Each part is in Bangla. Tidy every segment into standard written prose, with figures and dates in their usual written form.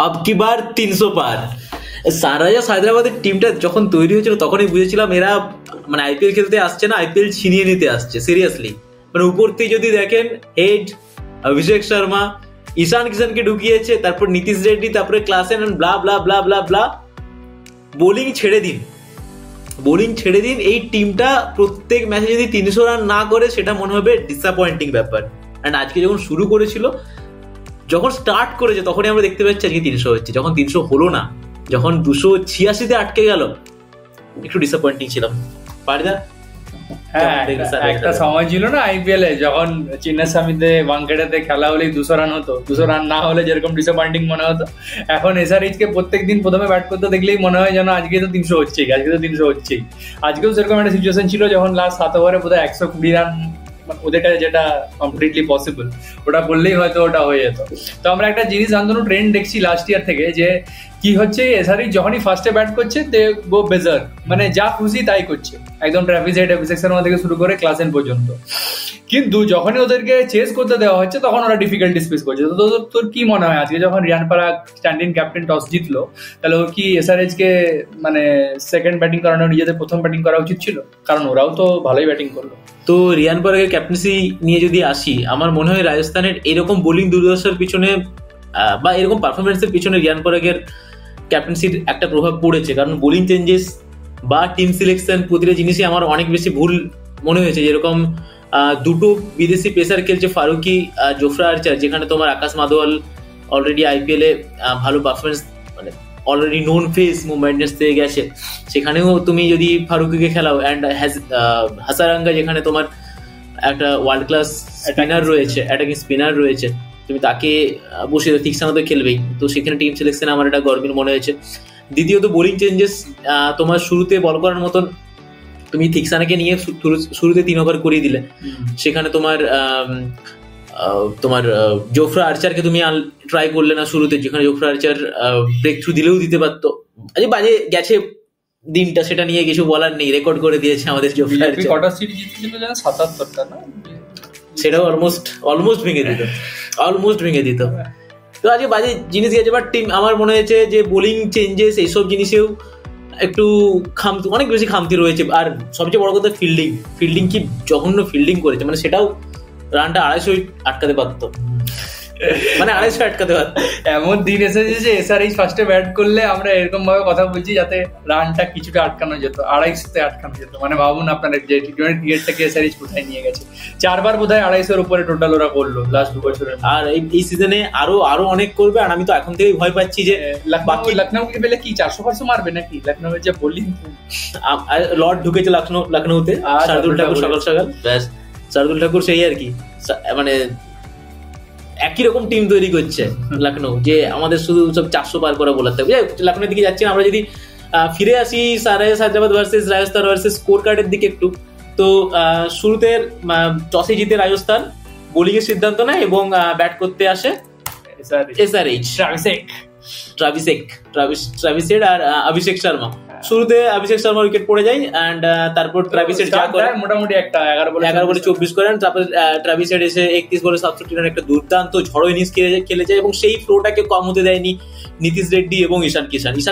আব কি বার 300 পার। সানরাইজার্স হায়দ্রাবাদের টিমটা যখন তৈরি হয়েছিল তখনই বুঝেছিলাম এরা মানে আইপিএল খেলতে আসছে না, আইপিএল ছিনিয়ে নিতে আসছে সিরিয়াসলি। মানে উপর থেকে যদি দেখেন হেড অভিষেক শর্মা, ঈশান কিষানকে ঢুকিয়েছে, তারপর নীতিশ রেড্ডি, তারপরে ক্লাসেন ব্লা ব্লা ব্লা ব্লা ব্লা। বোলিং ছেড়ে দিন, এই টিমটা প্রত্যেক ম্যাচে যদি 300 রান না করে সেটা মনে হবে ডিসঅ্যাপয়েন্টিং ব্যাপার। অ্যান্ড আজকে যখন শুরু করেছিল, যখন স্টার্ট করেছে তখনই আমরা দেখতে পাচ্ছি আজকে 300 হচ্ছে। যখন 300 হলো না, যখন 286-তে আটকে গেল, একটু ডিসঅ্যাপয়েন্টিং ছিলাম। পারিদা, একটা সময় ছিল না আইপিএল এ যখন চিন্নাস্বামীতে ওয়ানখেড়েতে খেলা হলেই 200 রান হতো, 200 রান না হলে যেরকম ডিসঅ্যাপয়েন্টিং মনে হতো, এখন এসআরএইচ কে প্রত্যেকদিন প্রথমে ব্যাট করতে দেখলেই মনে হয় যেন আজকে তো 300 হচ্ছেই, আজকেও সেরকম একটা সিচুয়েশন ছিল যখন লাস্ট 7 ওভারে বোধহয় 120 রান ওদের কাছে, যেটা কমপ্লিটলি পসিবল, ওটা করলেই হয়তো ওটা হয়ে যেত। তো আমরা একটা জিনিস আন্দোলন ট্রেন্ড দেখছি লাস্ট ইয়ার থেকে, যে কি হচ্ছে এসআরএইচ যখনই ফার্স্টে ব্যাট করছে দে গো বেজার, মানে যা খুশি তাই করছে, একদম ট্রাভিস হেড, অভিষেক শর্মা থেকে শুরু করে ক্লাসেন পর্যন্ত। কিন্তু যখনই ওদেরকে চেস করতে দেওয়া হচ্ছে তখন ওরা ডিফিকাল্টি ফেস করছে। তো তোর কি মনে হয় আজকে যখন রিয়ান পরাগ স্ট্যান্ড ইন ক্যাপ্টেন টস জিতলো, তাহলে ওর কি এসআরএইচ কে মানে সেকেন্ড ব্যাটিং করানো, নিজেদের প্রথম ব্যাটিং করা উচিত ছিল? কারণ ওরাও তো ভালোই ব্যাটিং করলো। তো রিয়ান পরাগের ক্যাপ্টেন্সি নিয়ে যদি আসি, আমার মনে হয় রাজস্থানের এরকম বোলিং দুর্দশার পিছনে বা এরকম পারফরমেন্সের পিছনে রিয়ান পরাগের ক্যাপ্টেন্সির একটা প্রভাব পড়েছে। কারণ বোলিং চেঞ্জেস বা টিম সিলেকশন, প্রতিটা জিনিসই আমার অনেক বেশি ভুল মনে হয়েছে। যেরকম দুটো বিদেশি পেসার খেলছে, ফারুকি, জোফরা আর্চার, যেখানে তোমার আকাশ মাদওয়াল অলরেডি আইপিএল এ ভালো পারফরমেন্স, মানে already known face Mumbai Indians থেকে গেছে, সেখানেও তুমি যদি ফারুকিকে খেলাও, অ্যান্ড হাসারাঙ্গা যেখানে তোমার একটা ওয়ার্ল্ড ক্লাস স্পিনার রয়েছে, অ্যাটাকিং স্পিনার রয়েছে, তুমি তাকে বসে থিকসানা তো খেলবেই। তো সেখানে টিম সিলেকশন আমার একটা গর্বিত মনে হয়েছে। দ্বিতীয়ত বোলিং চেঞ্জেস, তোমার শুরুতে বল করার মতন তুমি থিকসানাকে নিয়ে শুরুতে 3 ওভার করিয়ে দিলে, সেখানে তোমার জোফরা আর্চারকে তুমি ট্রাই করলে না শুরুতে, যেখানে জোফরা আর্চার ব্রেক থ্রু দিলেও দিতে পারতো। আজকে বাজে গেছে দিনটা, সেটা নিয়ে কিছু বলার নেই, রেকর্ড করে দিয়েছে আমাদের জোফরা আর্চার। কটা সিরিজ জিতেছিল জানো? 77টা না? সেটাও অলমোস্ট ভেঙে দিত। তো আজকে বাজে জিনিস গেছে, বাট টিম আমার মনে হয়েছে যে বোলিং চেঞ্জেস এইসব জিনিসেও একটু অনেক বেশি খামতি রয়েছে। আর সবচেয়ে বড় কথা ফিল্ডিং কি জঘন্য ফিল্ডিং করেছে, মানে সেটাও রানটা 250 আটকাতে পারতো, মানে 250 আটকাতে পারতো। এমন দিন এসেছে যে এসআরএইচ ফার্স্টে ব্যাট করলে আমরা এরকম ভাবে কথা বলছি যাতে রানটা কিছুটা আটকানো যেত, 250-তে আটকানো যেত। মানে ভাবুন আপনারা যে টি-20 ক্রিকেটটাকে এসআরএইচ কোথায় নিয়ে গেছে। 4 বার বোধহয় 250-এর উপরে টোটাল ওরা করলো লাস্ট 2 বছরে। আর এই সিজনে আরো অনেক করবে। আর আমি তো এখন থেকেই ভয় পাচ্ছি যে লখনৌকে পেলে কি 400 মারবে নাকি? লখনৌয়ের যে বোলিং, লর্ড ঢুকেছে লখনৌতে, শার্দুল ঠাকুর সকাল ব্যাস, শার্দুল ঠাকুর সেই আর কি, মানে একই রকম টিম তৈরি করছে লখনৌ, যে আমাদের শুধু সব 400 পার করে বোলার থাকবে। লখনৌর দিকে যাচ্ছি আমরা, যদি ফিরে আসি Sunrisers Hyderabad versus Rajasthan versus score কার্ডের দিকে একটু। তো শুরুতে টসে জিতে রাজস্থান বোলিং এর সিদ্ধান্ত নেয় এবং ব্যাট করতে আসে এসআরএইচ, ট্রাভিস হেড আর অভিষেক শর্মা। শুরুতে অভিষেক শর্মা উইকেট পড়ে যায়, এন্ড তারপর ট্রাভিস হেড যা করে মোটামুটি একটা 11 বলে 24 করেন। তারপর ট্রাভিস হেড এসে 31 বলে 67 রানের একটা দুর্দান্ত ঝড়ো ইনিংস খেলে যায় এবং সেই ফ্লোটাকে কম হতে দেয়নি নীতিশ রেড্ডি এবং ঈশান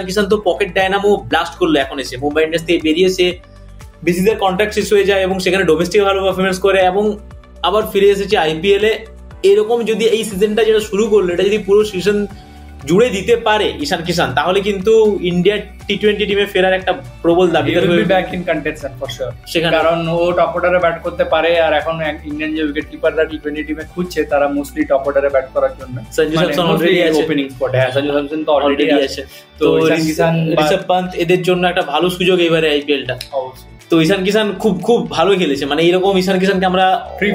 কিষান তো পকেট ডায়নামো ব্লাস্ট করলো। এখন এসে মুম্বাই ইন্ডিয়ান্স থেকে বেরিয়েছে, বিসিসিআই কন্ট্রাক্ট শেষ হয়ে যায় এবং সেখানে ডোমেস্টিক ভালো পারফরমেন্স করে এবং আবার ফিরে এসেছে আইপিএল এ। এরকম যদি এই সিজনটা যেটা শুরু করলো, এটা যদি পুরো সিজন জুড়ে দিতে পারে ঈশান কিষান, তাহলে কিন্তু ইন্ডিয়া টি-20 টিমে ফেরার একটা প্রবল দাবি back in contention for sure. সেখানে কারণ ও টপ অর্ডারে ব্যাট করতে পারে, আর এখন ইন্ডিয়ান যে উইকেট কিপাররা টি-20 টিমে খুঁজছে তারা মোস্টলি টপ অর্ডারে ব্যাট করার জন্য। সঞ্জু স্যামসন অলরেডি আছে ওপেনিং স্পটে, সঞ্জু স্যামসন তো অলরেডি আছে। তো ঋষভ পান্ত এদের জন্য একটা ভালো সুযোগ এবারে আইপিএলটা। তো ঈশান কিষান খুব ভালো খেলেছে, মানে এইরকম ঈশান কিষানকে আমরা ফ্রি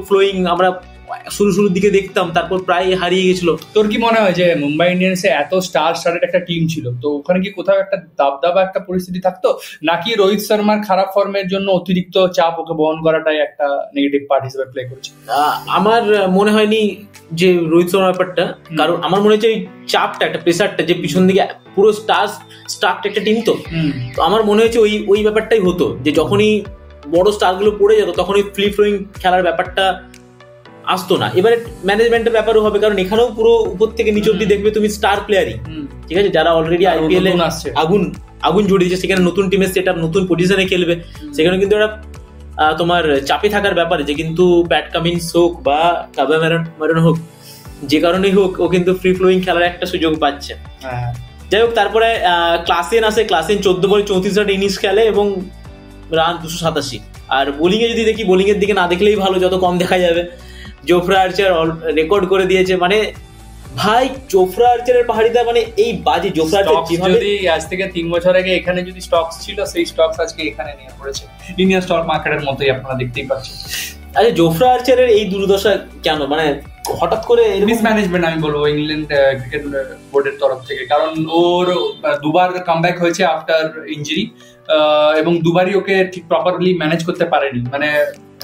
ফ্লোয়িং আমরা শুরুর দিকে দেখতাম, তারপর প্রায় হারিয়ে গেছিল। তোর কি মনে হয় যে মুম্বাই ইন্ডিয়ান্সে এত স্টারের একটা টিম ছিল, তো ওখানে কি কোথাও একটা দাবদাবা একটা পরিস্থিতি থাকতো, নাকি রোহিত শর্মার খারাপ ফর্মের জন্য অতিরিক্ত চাপ ওকে বহন করাটাই একটা নেগেটিভ পার্ট হিসেবে প্লে করেছে? আমার মনে হয়নি যে রোহিত শর্মার ব্যাপারটা, কারণ আমার মনে হচ্ছে এই চাপটা, একটা প্রেসারটা, যে পিছন দিকে পুরো স্টার্ট একটা টিম, তো আমার মনে হচ্ছে ওই ব্যাপারটাই হতো, যে যখনই বড় স্টার গুলো পড়ে যেত তখনই ফ্রি ফ্লোয়িং খেলার ব্যাপারটা আসতো না। এবারে ম্যানেজমেন্টের ব্যাপারও হবে, কারণ এখানেও পুরো উপর থেকে নিচ অব্দি দেখবে তুমি স্টার প্লেয়ারই, ঠিক আছে, যারা অলরেডি আইপিএল এ আগুন জড়িয়েছে, সেখানে নতুন টিমের সেট আপ, নতুন পজিশনে খেলবে, সেখানে কিন্তু একটা তোমার চাপে থাকার ব্যাপারে যে কিন্তু প্যাট কামিন্স হোক বা কাবা ম্যারন হোক, যে কারণেই হোক ও কিন্তু ফ্রি ফ্লোয়িং খেলার একটা সুযোগ পাচ্ছে। যাই হোক, তারপরে ক্লাসেন আসে, ক্লাসেন 14 বলে 34 রান ইনিংস খেলে এবং রান 287। আর বোলিং এ যদি দেখি, বোলিং এর দিকে না দেখলেই ভালো, যত কম দেখা যাবে। জোফরা আর্চার রেকর্ড করে দিয়েছে, মানে ভাই জোফরা আর্চারের পাহাড়িটা, মানে এই বাজে জোফরা আর্চার যদি আজ থেকে 3 বছর আগে এখানে যদি স্টকস ছিল, সেই স্টকস আজকে এখানে নিয়ে পড়েছে, ইন্ডিয়ান স্টক মার্কেটের মতোই আপনারা দেখতেই পাচ্ছেন। আচ্ছা, জোফরা আর্চারের এই দুর্দশা কেন, মানে হঠাৎ করে মিসম্যানেজমেন্ট আমি বলবো ইংল্যান্ড ক্রিকেট বোর্ডের তরফ থেকে, কারণ ওর দুবার কামব্যাক হয়েছে আফটার ইনজুরি, এবং দুবারই ওকে ঠিক প্রপারলি ম্যানেজ করতে পারেনি। মানে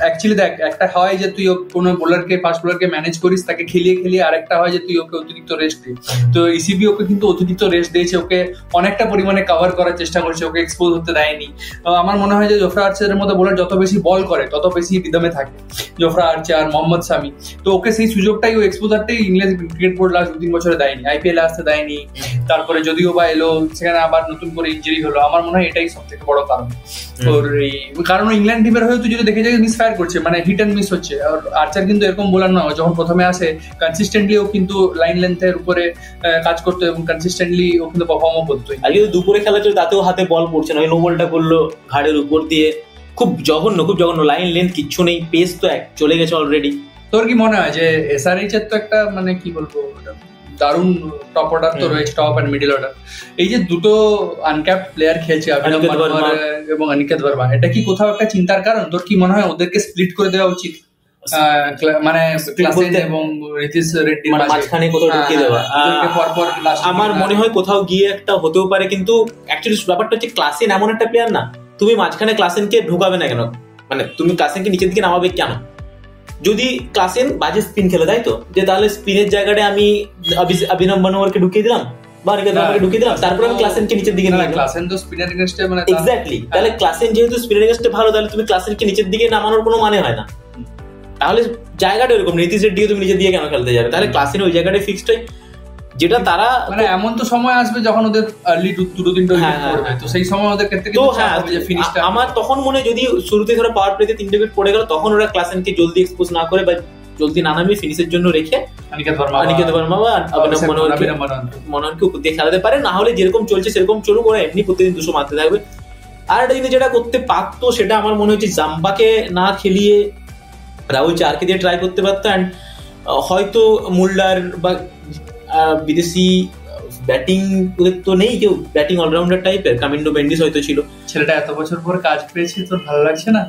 অ্যাকচুয়ালি দেখ, একটা হয় যে তুই কোনো বোলারকে, ফাস্ট বোলারকে ম্যানেজ করিস, তাকে খেলিয়ে খেলিয়ে, আরেকটা হয় যে তুই ওকে অতিরিক্ত রেস্ট দিস। তো ইসিবি ওকে কিন্তু অতিরিক্ত রেস্ট দিয়েছে, ওকে অনেকটা পরিমাণে কভার করার চেষ্টা করেছে, ওকে এক্সপোজ হতে দেয়নি। আমার মনে হয় যে জোফরা আর্চারের মতো বোলার যত বেশি বল করে তত বেশি রিদমে থাকে, জোফরা আর্চার, মোহাম্মদ শামি। তো ওকে সেই সুযোগটাই, ও এক্সপোজারটাই ইংল্যান্ড ক্রিকেট বোর্ড লাস্ট 2-3 বছরে দেয়নি, আইপিএল আসতে দেয়নি। তারপরে যদিও বা এলো, সেখানে আবার নতুন করে ইনজুরি হলো। আমার মনে হয় এটাই সব থেকে বড় কারণ ওর এই, কারণ ইংল্যান্ড টিমের হয়ে তুই যদি দেখে যাই মিসফায়ার করছে, মানে হিট অ্যান্ড মিস হচ্ছে। আর আর্চার কিন্তু এরকম বোলার নয়, যখন প্রথমে আসে কনসিস্টেন্টলি ও কিন্তু লাইন লেন্থের উপরে কাজ করতো এবং কনসিস্টেন্টলি ও কিন্তু পারফর্মও করতো। আর কিন্তু দুপুরে খেলা চলে, তাতেও হাতে বল পড়ছে না, ওই নো বলটা করলো ঘাড়ের উপর দিয়ে, খুব জঘন্য, খুব জঘন্য। লাইন লেন্থ কিচ্ছু নেই, পেস তো চলে গেছে অলরেডি। তোর কি মনে হয় যে এসআরএইচ এর তো একটা, মানে কি বলবো, দারুণ টপ অর্ডার তো রয়েছে, টপ এন্ড মিডল অর্ডার, এই যে দুটো আনক্যাপড প্লেয়ার খেলছে এবং অনিকেত ভার্মা, এটা কি কোথাও একটা চিন্তার কারণ? তোর কি মনে হয় ওদেরকে স্প্লিট করে দেওয়া উচিত, মানে ক্লাসেন এবং রিতিশ রেড্ডির মাঝখানে কোথাও ঢুকিয়ে দেওয়া? আমার মনে হয় কোথাও গিয়ে একটা হতেও পারে, কিন্তু অ্যাকচুয়ালি ব্যাপারটা হচ্ছে ক্লাসেন এমন একটা প্লেয়ার না, তুমি মাঝখানে ক্লাসেনকে ঢুকাবে না কেন, মানে তুমি ক্লাসেনকে নিচের দিকে নামাবে কেন? যদি ক্লাসেন বাজে স্পিন খেলে, তাই তো, যে তাহলে স্পিনের জায়গাটায় আমি অভিনব মনোহরকে ঢুকিয়ে দিলাম বা ঢুকিয়ে দিলাম, তারপরে আমি ক্লাসেনকে নিচের দিকে নিয়ে ক্লাসেন তো স্পিনের এগেইনস্টে, মানে এক্স্যাক্টলি, তাহলে ক্লাসেন যেহেতু স্পিনের এগেইনস্টে ভালো, তাহলে তুমি ক্লাসেনকে নিচের দিকে নামানোর কোনো মানে হয় না। তাহলে জায়গাটা এরকম, নীতিশ রেড্ডিও তুমি নিচের দিকে কেন খেলতে যাবে? তাহলে ক্লাসেন ওই জায়গাটায় ফিক্সড হয়, যেটা তারা, মানে এমন তো সময় আসবে যখন ওদের আর্লি 2-3 উইকেট পড়বে, তো সেই সময় ওদের ক্ষেত্রে কিন্তু ফিনিশটা, আমার তখন মনে যদি শুরুতে ধরো পাওয়ার প্লেতে 3 উইকেট পড়ে গেল, তখন ওরা ক্লাসেনকে জলদি এক্সপোজ না করে বা জলদি না নামিয়ে ফিনিশের জন্য রেখে অনিকেত ভার্মা বা অভিনব মনোহরকে উপর দিয়ে খেলাতে পারে। না হলে যেরকম চলছে সেরকম চলুক, ওরা এমনি প্রতিদিন 200 মারতে থাকবে। আর একটা জিনিস যেটা করতে পারতো, সেটা আমার মনে হচ্ছে জাম্বাকে না খেলিয়ে রাহুল চারকে দিয়ে ট্রাই করতে পারতো। অ্যান্ড হয়তো মুল্লার বা বিদেশি ব্যাটিং তো নেই কেউ, ব্যাটিং অলরাউন্ডার টাইপের, কামিন্ডো বেন্ডিস হয়তো ছিল। ছেলেটা এত বছর পর কাজ পেয়েছে, তোর ভালো লাগছে না?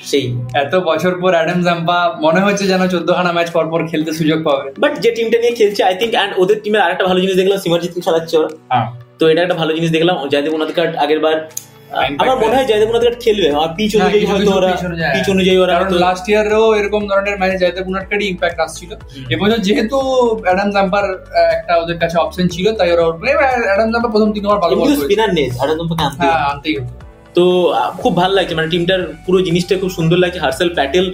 সেই এত বছর পর অ্যাডাম জাম্পা মনে হচ্ছে যেন 14খানা ম্যাচ পর পর খেলতে সুযোগ পাবে। বাট যে টিমটা নিয়ে খেলছে, আই থিঙ্ক, অ্যান্ড ওদের টিমের আরেকটা ভালো জিনিস দেখলাম, সিমারজিৎকে খেলাচ্ছে ওরা, তো এটা একটা ভালো জিনিস দেখলাম। জয়দেব উনাদকাট আগের বার, আমার মনে হয় জয়দেব উনাদকাট খেলবে, আর পিচ অনুযায়ী হয়তো ওরা, পিচ অনুযায়ী ওরা, কারণ লাস্ট ইয়ারেও এরকম ধরনের ম্যাচে জয়দেব উনাদকাটই ইম্প্যাক্ট আসছিল। এবছর যেহেতু অ্যাডাম জাম্পার একটা ওদের কাছে অপশন ছিল, তাই ওরা অ্যাডাম জাম্পার প্রথম 3 ওভার ভালো বল করেছে, স্পিনার নেই, অ্যাডাম জাম্পারকে আনতেই হতো। তো খুব ভালো লাগছে, মানে টিমটার পুরো জিনিসটা খুব সুন্দর লাগছে। হার্ষেল প্যাটেল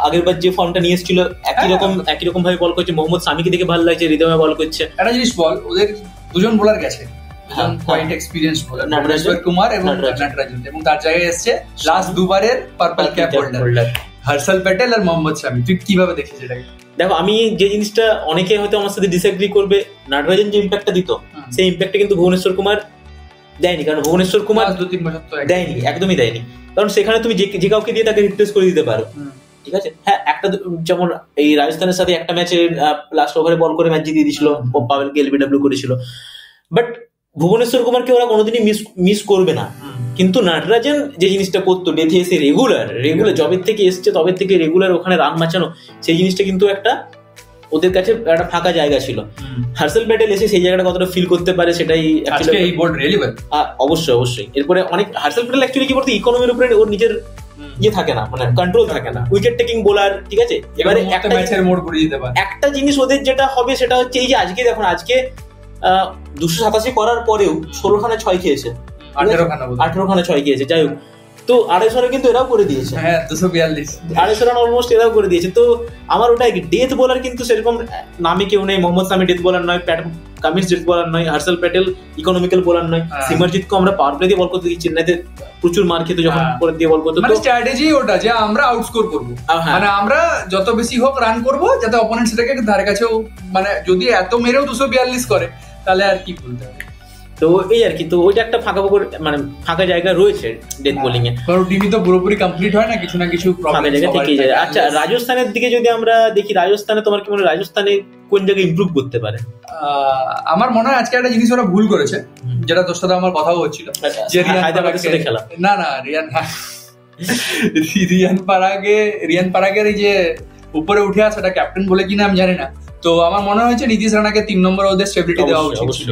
আগেরবার যে ফর্মটা নিয়ে এসেছিল, একই রকম ভাবে বল করছে। মোহাম্মদ শামিকে দেখে ভালো লাগছে, রিদমে বল করছে। একটা জিনিস বল, ওদের দুজন বোলার গেছে, quite experience bowler, Natarajan Kumar এবং নাটরাজন, এবং তার জায়গায় এসেছে লাস্ট দুবারের purple cap holder Harshal Patel আর মোহাম্মদ শামি। তুই কিভাবে দেখিস এটাকে? দেখো, আমি যে জিনিসটা, অনেকে হয়তো আমার সাথে ডিসএগ্রি করবে, নাটরাজন যে ইম্প্যাক্টটা দিত, সেই ইম্প্যাক্টটা কিন্তু ভুবনেশ্বর কুমার দেয়নি। কারণ ভুবনেশ্বর কুমার 2-3 বছর তো দেয়নি, একদমই দেয়নি। কারণ সেখানে তুমি যে কাউকে দিয়ে তাকে রিপ্লেস করে দিতে পারো, ঠিক আছে। হ্যাঁ, একটা যেমন এই রাজস্থানের সাথে একটা ম্যাচে লাস্ট ওভারে বল করে ম্যাচ জিতিয়ে দিয়েছিল, পাভেলকে এলবিডব্লিউ করেছিল। বাট ভুবনেশ্বর কুমারকে ওরা কোনোদিনই মিস করবে না। কিন্তু নাটরাজন যে জিনিসটা করতো, ডেথে এসে রেগুলার জবের থেকে এসছে তবে থেকে রেগুলার ওখানে রান বাঁচানো, সেই জিনিসটা কিন্তু একটা ওদের কাছে একটা ফাঁকা জায়গা ছিল। হার্ষেল প্যাটেল এসে সেই জায়গাটা কতটা ফিল করতে পারে, সেটাই অবশ্যই। এরপরে অনেক হার্ষেল প্যাটেল অ্যাকচুয়ালি কি বলতো, ইকোনমির উপরে ওর নিজের ইয়ে থাকে না, মানে কন্ট্রোল থাকে না, উইকেট টেকিং বোলার, ঠিক আছে। এবারে একটা জিনিস ওদের যেটা হবে সেটা হচ্ছে, এই যে আজকে দেখুন, আজকে 287 করার পরেও 16খানা 6 খেয়েছে, 18খানা 6 খেয়েছে। যাই হোক, তো 250 রান কিন্তু এরাও করে দিয়েছে। হ্যাঁ 242 250 রান অলমোস্ট এরাও করে দিয়েছে। তো আমার ওটা ডেথ বোলার কিন্তু সেরকম নামে কেউ নেই। মোহাম্মদ সামি ডেথ বোলার নয়, প্যাট কামিন্স ডেথ বোলার নয়, হর্ষল প্যাটেল ইকোনমিক্যাল বোলার নয়, সিমরজিৎকে আমরা পাওয়ার প্লে দিয়ে বল করতে দিই, চেন্নাইতে প্রচুর মার খেতে যখন করে দিয়ে বল করতে। মানে স্ট্র্যাটেজি ওটা যে আমরা আউটস্কোর করব, মানে আমরা যত বেশি হোক রান করব যাতে অপোনেন্ট সেটাকে ধারে কাছেও, মানে যদি এত মেরেও 242 করে তাহলে আর কি বলতে হবে। তো এই আর কি, তো ওইটা একটা মানে ফাঁকা জায়গা রয়েছে ডেথ বোলিং এ, কারণ টিমই তো পুরোপুরি কমপ্লিট হয় না, কিছু না কিছু ফাঁকা জায়গা থেকেই যায়। আচ্ছা রাজস্থানের দিকে যদি আমরা দেখি, রাজস্থানে তোমার কি মনে হয় রাজস্থানে কোন জায়গায় ইমপ্রুভ করতে পারে? আমার মনে হয় আজকে একটা জিনিস ওরা ভুল করেছে, যেটা তোর সাথে আমার কথাও হচ্ছিল, যে হায়দ্রাবাদের সাথে খেলা না রিয়ান পারাগের এই যে উপরে উঠে আসাটা ক্যাপ্টেন বলে কিনা আমি জানি না, তো আমার মনে হয়েছে নীতিশ রানাকে 3 নম্বর ওদের স্টেবিলিটি দেওয়া উচিত ছিল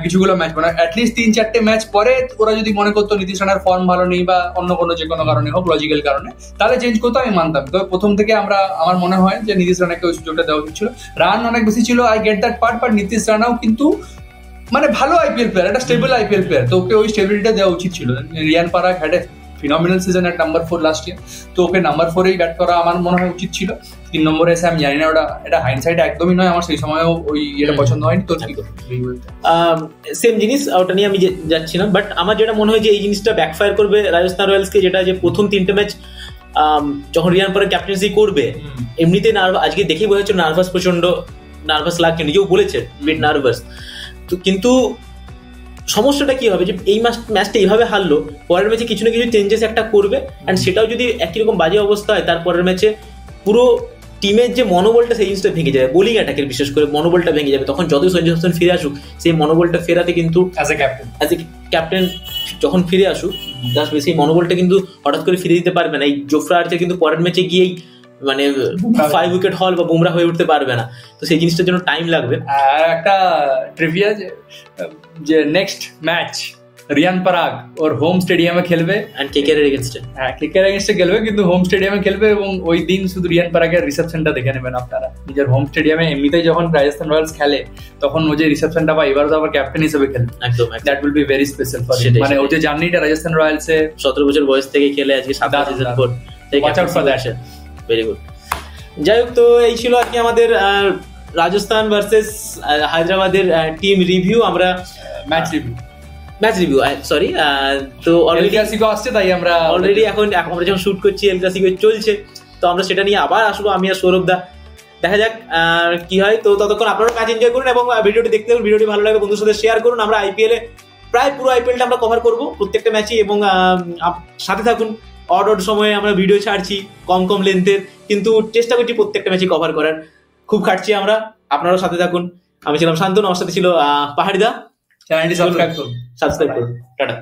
কিছুগুলো ম্যাচ, মানে অ্যাটলিস্ট 3-4টে ম্যাচ পরে ওরা যদি মনে করতো নীতিশ রানার ফর্ম ভালো নেই বা অন্য কোনো যে কোনো কারণে হোক, লজিক্যাল কারণে, তাহলে চেঞ্জ করতে আমি মানতাম। তবে প্রথম থেকে আমার মনে হয় যে নীতিশ রানাকে ওই সুযোগটা দেওয়া উচিত ছিল। রান অনেক বেশি ছিল, I get that part, but Nitish রানাও কিন্তু মানে ভালো আইপিএল প্লেয়ার, একটা স্টেবল আইপিএল প্লেয়ার, তো ওকে ওই স্টেবিলিটিটা দেওয়া উচিত ছিল। Riyan Parag had a phenomenal season at number 4 last year, তো ওকে নাম্বার 4-এই ব্যাট করা আমার মনে হয় উচিত ছিল। 3 নম্বরে এসে আমি জানি না, ওটা এটা হাইন্ডসাইড একদমই নয়, আমার সেই সময়ও ওই এটা পছন্দ হয়নি। তো সেম জিনিস, ওটা নিয়ে আমি যাচ্ছি না, বাট আমার যেটা মনে হয় যে এই জিনিসটা ব্যাকফায়ার করবে রাজস্থান রয়্যালসকে, যেটা যে প্রথম 3টে ম্যাচ যখন রিয়ান পরাগ ক্যাপ্টেন্সি করবে এমনিতে আজকে দেখেই বোঝা যাচ্ছে নার্ভাস, প্রচন্ড নার্ভাস লাগছে, নিজেও বলেছে বিট নার্ভাস। তো কিন্তু সমস্যাটা কি হবে যে এই ম্যাচটা এইভাবে হারলো, পরের ম্যাচে কিছু না কিছু চেঞ্জেস একটা করবে, অ্যান্ড সেটাও যদি একই রকম বাজে অবস্থা হয়, তারপরের ম্যাচে পুরো টিমের যে মনোবলটা সেই জিনিসটা ভেঙে যাবে, বোলিং অ্যাটাকের বিশেষ করে মনোবলটা ভেঙে যাবে। তখন যতই সঞ্জু স্যামসন ফিরে আসুক, সেই মনোবলটা ফেরাতে কিন্তু অ্যাজ এ ক্যাপ্টেন যখন ফিরে আসুক, সেই মনোবলটা কিন্তু হঠাৎ করে ফিরে দিতে পারবে না। এই জোফরা আর্চার কিন্তু পরের ম্যাচে গিয়েই মানে 5 উইকেট হল বা বুমরা হয়ে উঠতে পারবে না, তো সেই জিনিসটার জন্য টাইম লাগবে। আর একটা ট্রিভিয়া যে নেক্সট ম্যাচ রিয়ান পারাগ ওর হোম স্টেডিয়ামে খেলবে, এন্ড কেকেআর এর এগেইনস্টে, হ্যাঁ কেকেআর এর এগেইনস্টে খেলবে, কিন্তু হোম স্টেডিয়ামে খেলবে, এবং ওই দিন শুধু রিয়ান পারাগের রিসেপশনটা দেখে নেবেন আপনারা। নিজের হোম স্টেডিয়ামে এমনিতেই যখন রাজস্থান রয়্যালস খেলে তখন ও যে রিসেপশনটা পায়, এবার তো আবার ক্যাপ্টেন হিসেবে খেলবে, একদম that will be very special for him. মানে ও যে জার্নিটা রাজস্থান রয়্যালসে 17 বছর বয়স থেকে খেলে আজকে 7 সিজন পর, watch out for that, very good. যাই হোক, তো এই ছিল আর কি আমাদের রাজস্থান ভার্সেস হায়দ্রাবাদের টিম রিভিউ, আমরা ম্যাচ রিভিউ সরি। তো অলরেডি আসছে, তাই আমরা অলরেডি এখন আমরা যখন শুট করছি এল ক্লাসিকো চলছে, তো আমরা সেটা নিয়ে আবার আসবো আমি আর সৌরভ দা, দেখা যাক কি হয়। তো ততক্ষণ আপনারা ম্যাচ এনজয় করুন এবং ভিডিওটি দেখতে থাকুন, ভিডিওটি ভালো লাগে বন্ধুদের সাথে শেয়ার করুন। আমরা আইপিএল এ প্রায় পুরো আইপিএলটা আমরা কভার করবো প্রত্যেকটা ম্যাচই, এবং সাথে থাকুন। অড সময়ে আমরা ভিডিও ছাড়ছি কম লেন্থের, কিন্তু চেষ্টা করছি প্রত্যেকটা ম্যাচই কভার করার, খুব খাটছি আমরা, আপনারাও সাথে থাকুন। আমি ছিলাম শান্তনু, আমার সাথে ছিল পাহাড়িদা। চ্যানেলটি সাবস্ক্রাইব করুন, টাটা।